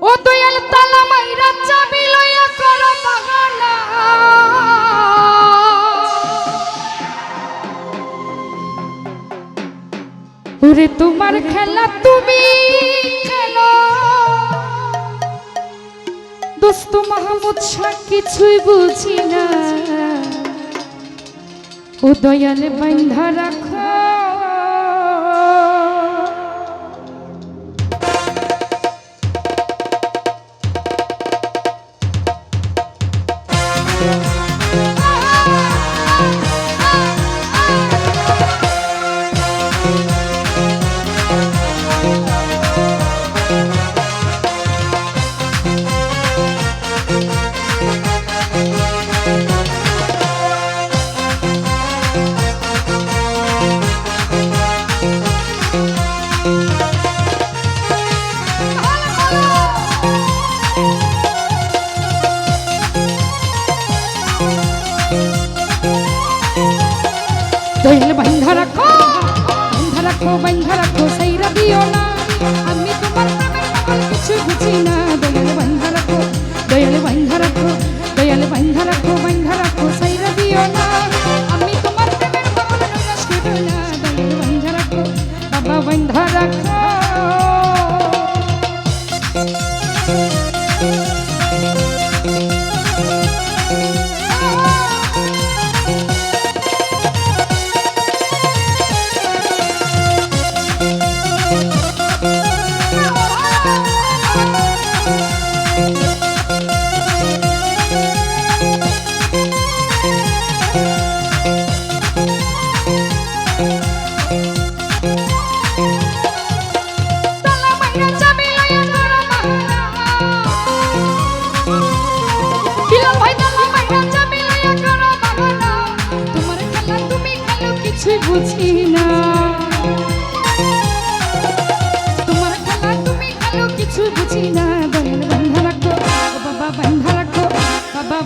ও দয়াল তালা মাইরা চাবি লইয়া করো বাগানা ওরে তোমার খেলা তুমি খেলো দোস্ত মাহমুদ শাহ কিছুই বুঝি না ও দয়াল বান্ধা রাখো দয়াল বান্ধা রাখো বান্ধা রাখো সাইরা দিও না আমি তোমার প্রেমের পাগল কিছু বুঝি না দয়াল বান্ধা রাখো বান্ধা রাখো সাইরা দিও না আমি তোমার প্রেমের পাগল নৈরাশ করো না দয়াল বান্ধা রাখো বাবা বান্ধা রাখো বুঝি না তোমার খেলা তুমি খেলো কিছু বুঝি না দয়াল বান্ধা রাখো বাবা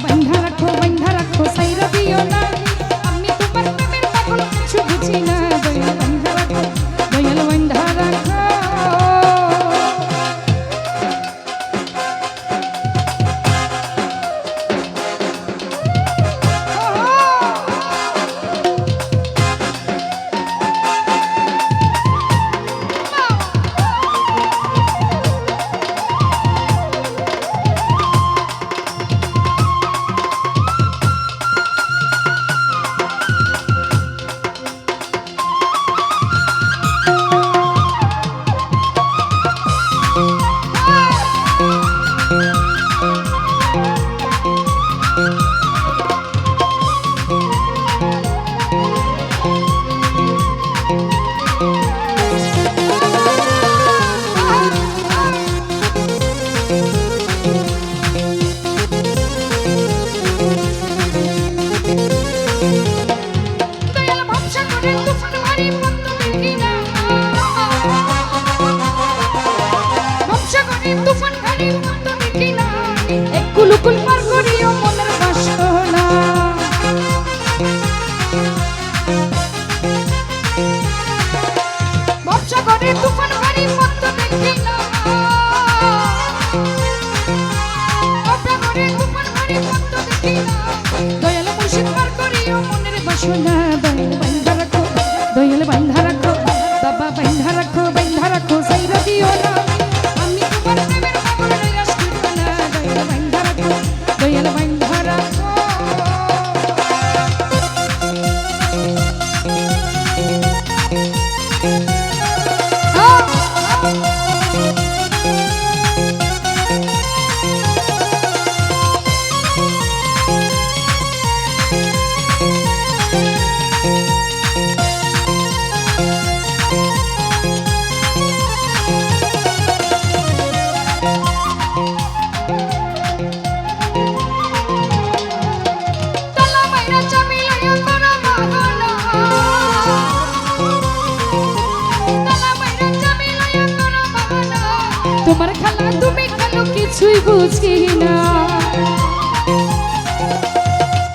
বান্ধা রাখো সাইরা দিও না আমি তোমার প্রেমের পাগল কিছু বুঝি না দয়াল বান্ধা রাখো কুলুকুল পার করিও মনের বাসনা ব্যবসা করে তুফান ভারী মত দেখি না ব্যবসা করে তুফান ভারী মত দেখি না দয়াল মুর্শিদ পার করিও মনের বাসনা দয়াল বান্ধা রাখো বাবা বান্ধা রাখো সাইরা দিও না আমি তোমার প্রেমের পাগল নৈরাশ করব না দয়াল বান্ধা রাখো তোমার খেলা তুমি খেলো কিছুই বুঝি না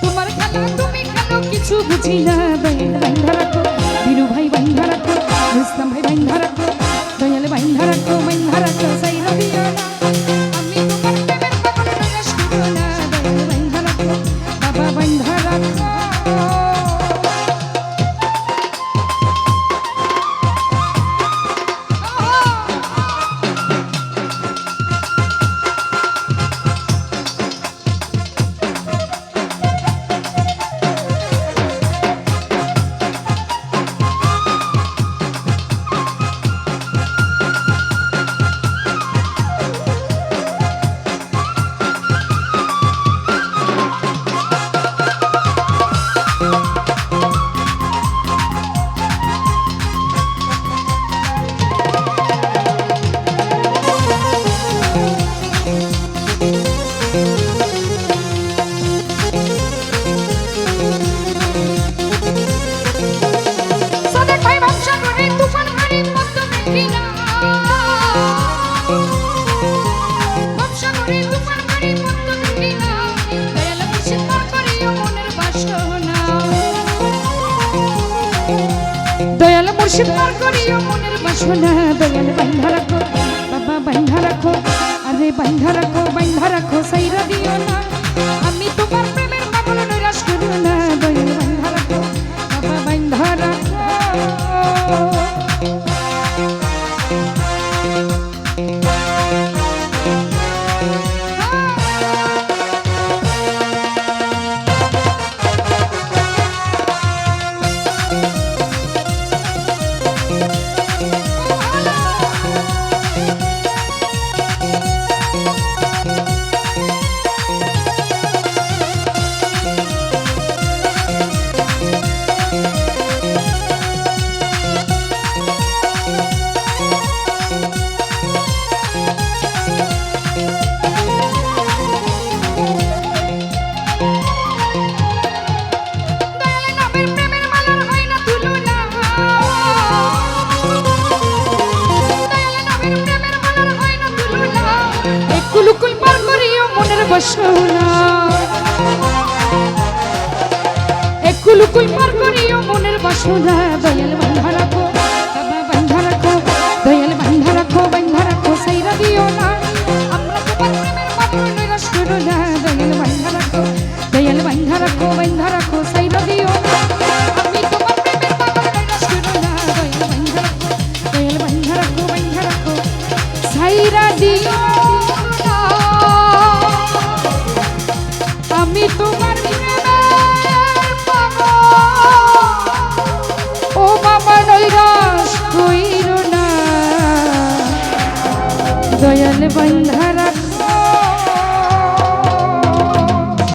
তোমার খেলা তুমি খেলো কিছু বুঝি না দয়াল বান্ধা রাখো বিনু ভাই বান্ধা রাখো ইসলাম ভাই বান্ধা রাখো দয়াল বান্ধা রাখো সাইরা দিও না শহরে তোমার বাড়ি মতো দেখি না দয়াল মুর্শিদ পার করিও মনের বাসনা দয়াল মুর্শিদ পার করিও মনের বাসনা দয়াল বান্ধা রাখো বাবা বান্ধা রাখো আরে বান্ধা রাখো সাইরা দিও না আমি তোমার প্রেমের পাগল নৈরাশ করব না দয়াল বান্ধা রাখো বাবা বান্ধা রাখো কুলুকুল পার করিও মনের বাসনা কুলুকুল পার করিও মনের বাসনা দয়াল বান্ধা রাখো বাবা বান্ধা রাখো দয়াল বান্ধা রাখো সাইরা দিও না আমরা তোমার প্রেমের পাগল নৈরাশ করো না দয়াল বান্ধা রাখো সাইরা দিও না আমি তোমার প্রেমের পাগল নৈরাশ করো না দয়াল বান্ধা রাখো সাইরা দিও আমি তোমার প্রেমের পাগল ও বাবা নৈরাশ কইরো না দয়াল বান্ধা